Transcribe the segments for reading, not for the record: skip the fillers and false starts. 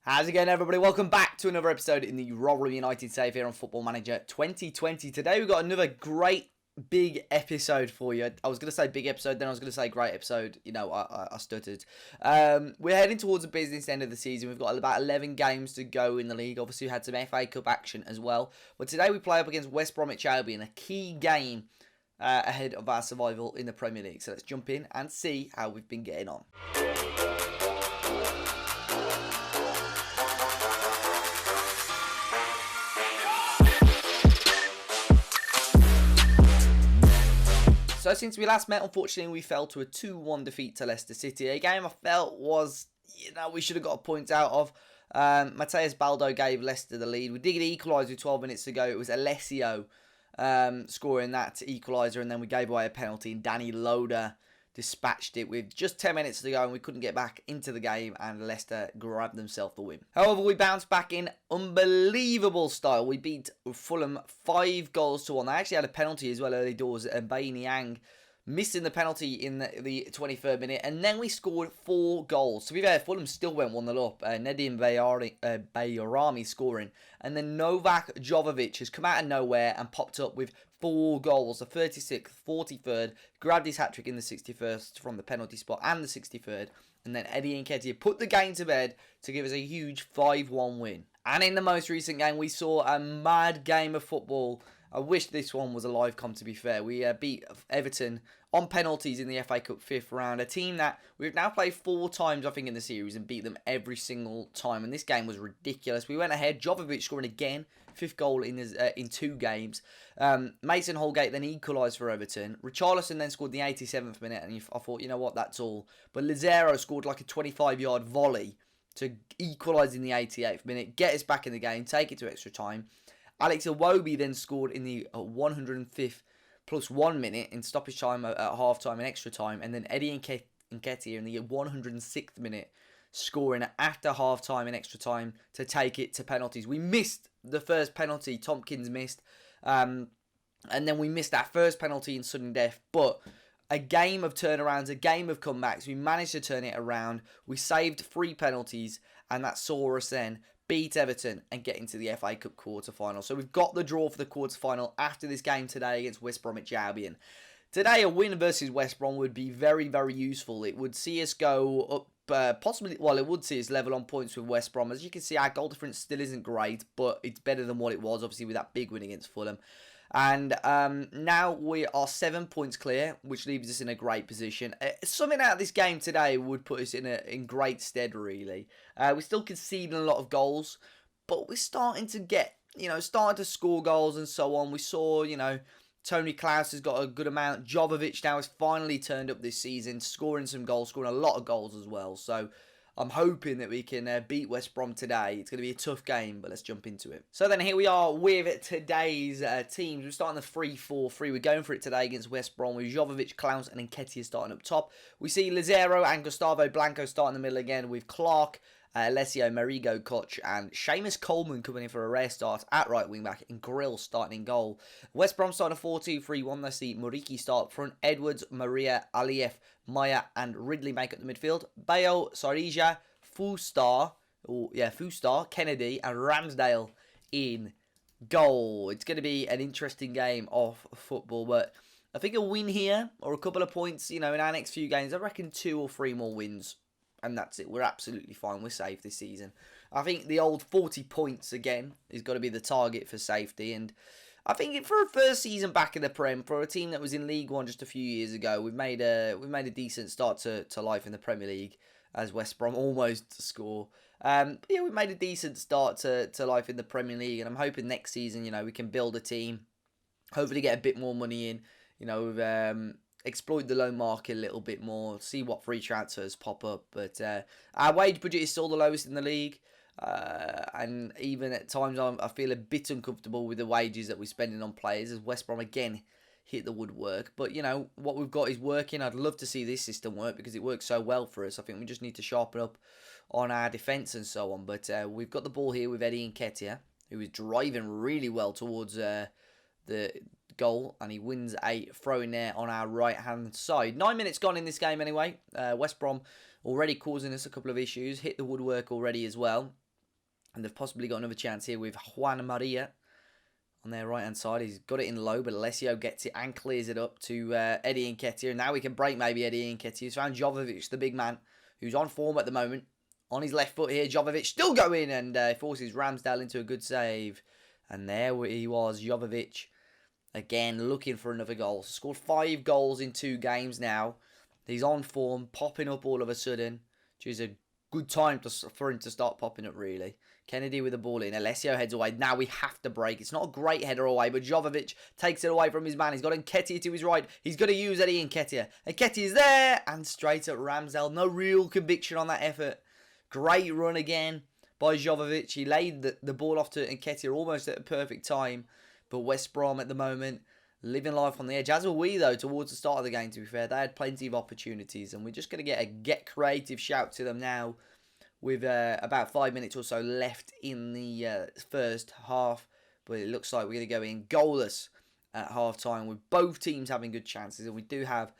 How's it going, everybody? Welcome back to another episode in the Rotherham United save here on Football Manager 2020. Today we've got another great big episode for you. I was going to say big episode, then I was going to say great episode. You know, I stuttered. We're heading towards the business end of the season. We've got about 11 games to go in the league. Obviously, we had some FA Cup action as well. But today we play up against West Bromwich Albion, a key game ahead of our survival in the Premier League. So let's jump in and see how we've been getting on. So since we last met, unfortunately, we fell to a 2-1 defeat to Leicester City. A game I felt was, we should have got a point out of. Mateus Baldo gave Leicester the lead. We did equalise with 12 minutes to go. It was Alessio scoring that equaliser, and then we gave away a penalty, and Danny Loader dispatched it with just 10 minutes to go, and we couldn't get back into the game, and Leicester grabbed themselves the win. However, we bounced back in unbelievable style. We beat Fulham 5-1. They actually had a penalty as well early doors, and Bayi Niang missing the penalty in the 23rd minute, and then we scored 4 goals. To be fair, Fulham still went 1-0 up. Nedim Bayorami scoring, and then Novak Jovovic has come out of nowhere and popped up with 4 goals. The 36th, 43rd, grabbed his hat-trick in the 61st from the penalty spot and the 63rd, and then Eddie Nketiah put the game to bed to give us a huge 5-1 win. And in the most recent game, we saw a mad game of football. I wish this one was a live com, to be fair. We beat Everton on penalties in the FA Cup 5th round. A team that we've now played 4 times, I think, in the series and beat them every single time. And this game was ridiculous. We went ahead. Jovovic scoring again. 5th goal in 2 games. Mason Holgate then equalised for Everton. Richarlison then scored the 87th minute. And I thought, you know what, that's all. But Lazaro scored like a 25-yard volley to equalise in the 88th minute. Get us back in the game. Take it to extra time. Alex Iwobi then scored in the 105th plus 1 minute in stoppage time at half-time and extra time. And then Eddie Nketiah in the 106th minute scoring after half-time and extra time to take it to penalties. We missed the first penalty Tompkins missed. And then we missed our first penalty in sudden death. But a game of turnarounds, a game of comebacks. We managed to turn it around. We saved 3 penalties. And that saw us then beat Everton and get into the FA Cup quarter-final. So we've got the draw for the quarter-final after this game today against West Bromwich Albion. Today, a win versus West Brom would be very, very useful. It would see us go up, possibly, well, it would see us level on points with West Brom. As you can see, our goal difference still isn't great, but it's better than what it was, obviously, with that big win against Fulham. And now we are 7 points clear, which leaves us in a great position. Something out of this game today would put us in great stead, really. We're still conceding a lot of goals, but we're starting to get, starting to score goals and so on. We saw, Tony Klaus has got a good amount. Jovovic now has finally turned up this season, scoring some goals, scoring a lot of goals as well. So I'm hoping that we can beat West Brom today. It's going to be a tough game, but let's jump into it. So then here we are with today's teams. We're starting the 3-4-3. We're going for it today against West Brom with Jovovic, Klaus and Nketiah starting up top. We see Lazaro and Gustavo Blanco starting in the middle again with Clark, Alessio, Marigo, Koch and Seamus Coleman coming in for a rare start at right wing back and Grill starting in goal. West Brom starting a 4-2-3-1. They see Muriqi start up front. Edwards, Maria, Aliyev, Maya and Ridley make up the midfield. Bayo, Sarija, Fustar, Kennedy and Ramsdale in goal. It's going to be an interesting game of football, but I think a win here or a couple of points, in our next few games, I reckon 2 or 3 more wins. And that's it. We're absolutely fine. We're safe this season. I think the old 40 points again is got to be the target for safety. And I think for a first season back in the Prem, for a team that was in League One just a few years ago, we've made a decent start to life in the Premier League as West Brom almost score. We've made a decent start to life in the Premier League, and I'm hoping next season, we can build a team, hopefully get a bit more money in, exploit the loan market a little bit more, see what free transfers pop up. But our wage budget is still the lowest in the league. And even at times I feel a bit uncomfortable with the wages that we're spending on players as West Brom again hit the woodwork. But, what we've got is working. I'd love to see this system work because it works so well for us. I think we just need to sharpen up on our defence and so on. But we've got the ball here with Eddie Nketiah, who is driving really well towards the goal, and he wins a throw in there on our right hand side. 9 minutes gone in this game anyway. West Brom already causing us a couple of issues, hit the woodwork already as well. And they've possibly got another chance here with Juan Maria on their right-hand side. He's got it in low, but Alessio gets it and clears it up to Eddie Nketiah. And now we can break maybe Eddie Nketiah. He's found Jovovic, the big man, who's on form at the moment. On his left foot here, Jovovic still going and forces Ramsdale into a good save. And there he was, Jovovic, again looking for another goal. Scored 5 goals in 2 games now. He's on form, popping up all of a sudden, which is a good time for him to start popping up, really. Kennedy with the ball in. Alessio heads away. Now we have to break. It's not a great header away, but Jovovic takes it away from his man. He's got Nketiah to his right. He's going to use Eddie Nketiah. Nketiah's there and straight at Ramsdale. No real conviction on that effort. Great run again by Jovovic. He laid the ball off to Nketiah almost at a perfect time. But West Brom at the moment, living life on the edge. As were we, though, towards the start of the game, to be fair. They had plenty of opportunities. And we're just going to get a get creative shout to them now, with about 5 minutes or so left in the first half. But it looks like we're going to go in goalless at half-time, with both teams having good chances. And we do have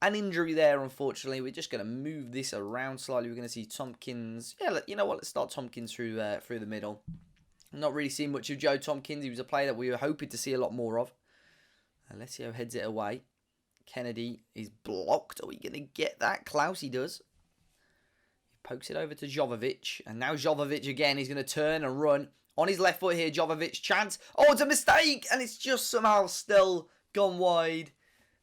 an injury there, unfortunately. We're just going to move this around slightly. We're going to see Tompkins. Yeah, you know what? Let's start Tompkins through the middle. Not really seen much of Joe Tompkins. He was a player that we were hoping to see a lot more of. Alessio heads it away. Kennedy is blocked. Are we going to get that? Klaus, he does. Pokes it over to Jovovic. And now Jovovic again. He's going to turn and run. On his left foot here, Jovovic. Chance. Oh, it's a mistake. And it's just somehow still gone wide.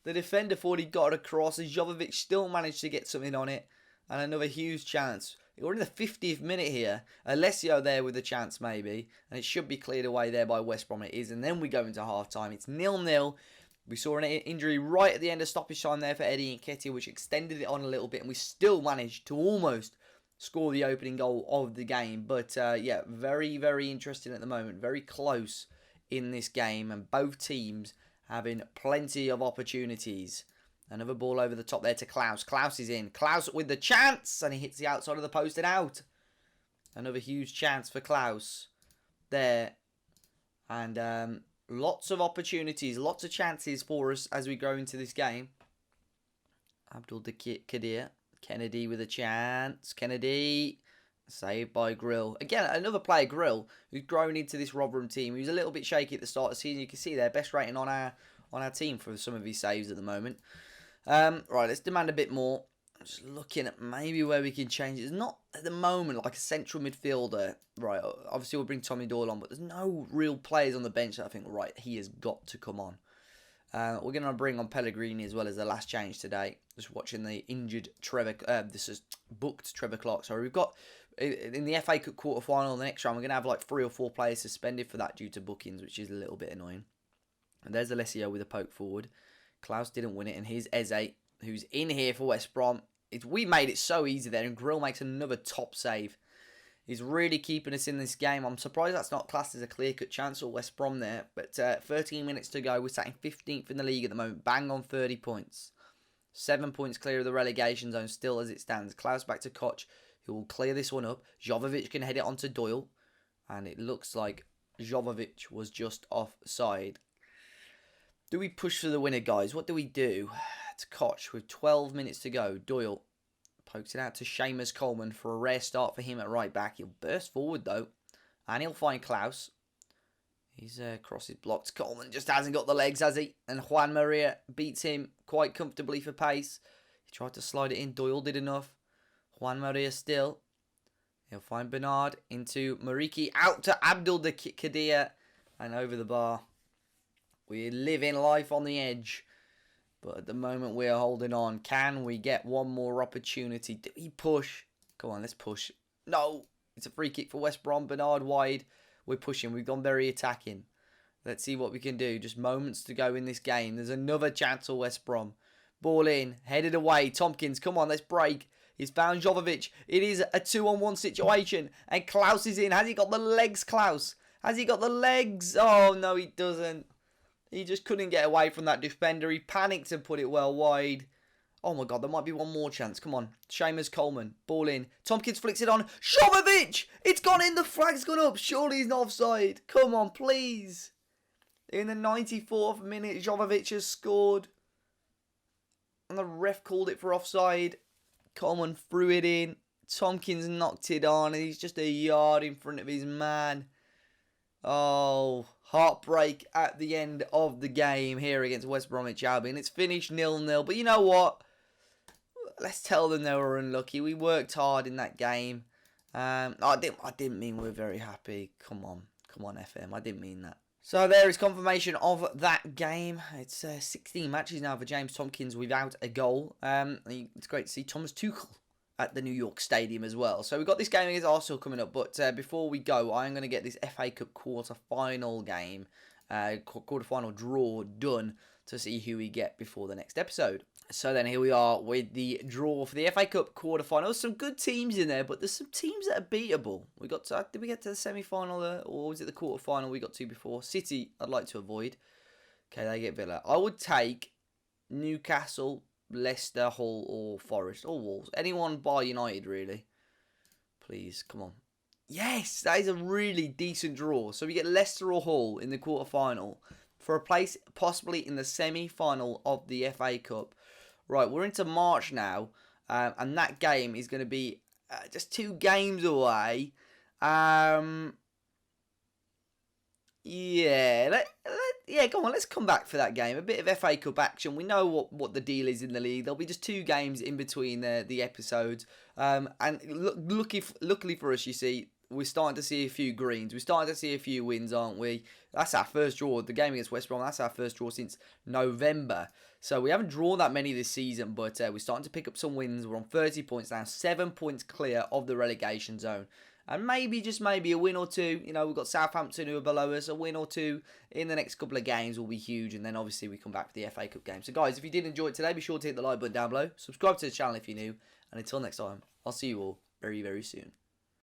The defender thought he got it across. And Jovovic still managed to get something on it. And another huge chance. We're in the 50th minute here. Alessio there with a chance maybe. And it should be cleared away there by West Brom. It is. And then we go into half-time. It's 0-0. We saw an injury right at the end of stoppage time there for Eddie Nketiah, which extended it on a little bit. And we still managed to almost score the opening goal of the game. But yeah, very, very interesting at the moment. Very close in this game. And both teams having plenty of opportunities. Another ball over the top there to Klaus. Klaus is in. Klaus with the chance. And he hits the outside of the post and out. Another huge chance for Klaus there. And lots of opportunities. Lots of chances for us as we go into this game. Abdul Kadir. Kennedy with a chance. Kennedy. Saved by Grill. Again, another player, Grill, who's grown into this Rotherham team. He was a little bit shaky at the start of the season. You can see there, best rating on our team for some of his saves at the moment. Right, let's demand a bit more. I'm just looking at maybe where we can change it. It's not at the moment like a central midfielder. Right, obviously we'll bring Tommy Doyle on, but there's no real players on the bench that I think, right, he has got to come on. We're going to bring on Pellegrini as well as the last change today. Just watching the injured Trevor, this is booked Trevor Clark. So we've got, in the FA Cup quarter-final, the next round, we're going to have like 3 or 4 players suspended for that due to bookings, which is a little bit annoying. And there's Alessio with a poke forward. Klaus didn't win it, and here's Eze, who's in here for West Brom. We made it so easy there, and Grill makes another top save. He's really keeping us in this game. I'm surprised that's not classed as a clear-cut chance for West Brom there. But 13 minutes to go. We're sat in 15th in the league at the moment. Bang on 30 points. 7 points clear of the relegation zone still as it stands. Klaus back to Koch, who will clear this one up. Jovovic can head it onto Doyle. And it looks like Jovovic was just offside. Do we push for the winner, guys? What do we do? It's Koch with 12 minutes to go. Doyle pokes it out to Seamus Coleman for a rare start for him at right back. He'll burst forward, though. And he'll find Klaus. His cross is blocked. Coleman just hasn't got the legs, has he? And Juan Maria beats him quite comfortably for pace. He tried to slide it in. Doyle did enough. Juan Maria still. He'll find Bernard into Mariki. Out to Abdul Kadir. And over the bar. We're living life on the edge. But at the moment, we're holding on. Can we get one more opportunity? Do we push? Come on, let's push. No. It's a free kick for West Brom. Bernard wide. We're pushing. We've gone very attacking. Let's see what we can do. Just moments to go in this game. There's another chance for West Brom. Ball in. Headed away. Tompkins, come on, let's break. He's found Jovovic. It is a 2-on-1 situation. And Klaus is in. Has he got the legs, Klaus? Has he got the legs? Oh, no, he doesn't. He just couldn't get away from that defender. He panicked and put it well wide. Oh my God, there might be one more chance. Come on. Seamus Coleman. Ball in. Tompkins flicks it on. Jovovic! It's gone in. The flag's gone up. Surely he's not offside. Come on, please. In the 94th minute, Jovovic has scored. And the ref called it for offside. Coleman threw it in. Tompkins knocked it on, and he's just a yard in front of his man. Oh, heartbreak at the end of the game here against West Bromwich Albion. It's finished 0-0, but you know what? Let's tell them they were unlucky. We worked hard in that game. I didn't mean we're very happy. Come on, FM. I didn't mean that. So there is confirmation of that game. It's 16 matches now for James Tompkins without a goal. It's great to see Thomas Tuchel at the New York Stadium as well. So we've got this game against Arsenal coming up. But before we go, I'm going to get this FA Cup quarter-final game, quarter-final draw done to see who we get before the next episode. So then here we are with the draw for the FA Cup quarter-final. There's some good teams in there, but there's some teams that are beatable. Did we get to the semi-final or was it the quarter-final we got to before? City, I'd like to avoid. Okay, they get Villa. I would take Newcastle, Leicester, Hull, or Forest, or Wolves. Anyone by United, really. Please, come on. Yes, that is a really decent draw. So we get Leicester or Hull in the quarter-final for a place possibly in the semi-final of the FA Cup. Right, we're into March now, and that game is going to be just 2 games away. Yeah, go on, let's come back for that game. A bit of FA Cup action. We know what the deal is in the league. There'll be just 2 games in between the episodes. And luckily for us, you see, we're starting to see a few greens. We're starting to see a few wins, aren't we? That's our first draw. The game against West Brom, that's our first draw since November. So we haven't drawn that many this season, but we're starting to pick up some wins. We're on 30 points now, 7 points clear of the relegation zone. And maybe, just maybe, a win or two. You know, we've got Southampton who are below us. A win or two in the next couple of games will be huge. And then, obviously, we come back for the FA Cup game. So, guys, if you did enjoy it today, be sure to hit the like button down below. Subscribe to the channel if you're new. And until next time, I'll see you all very, very soon.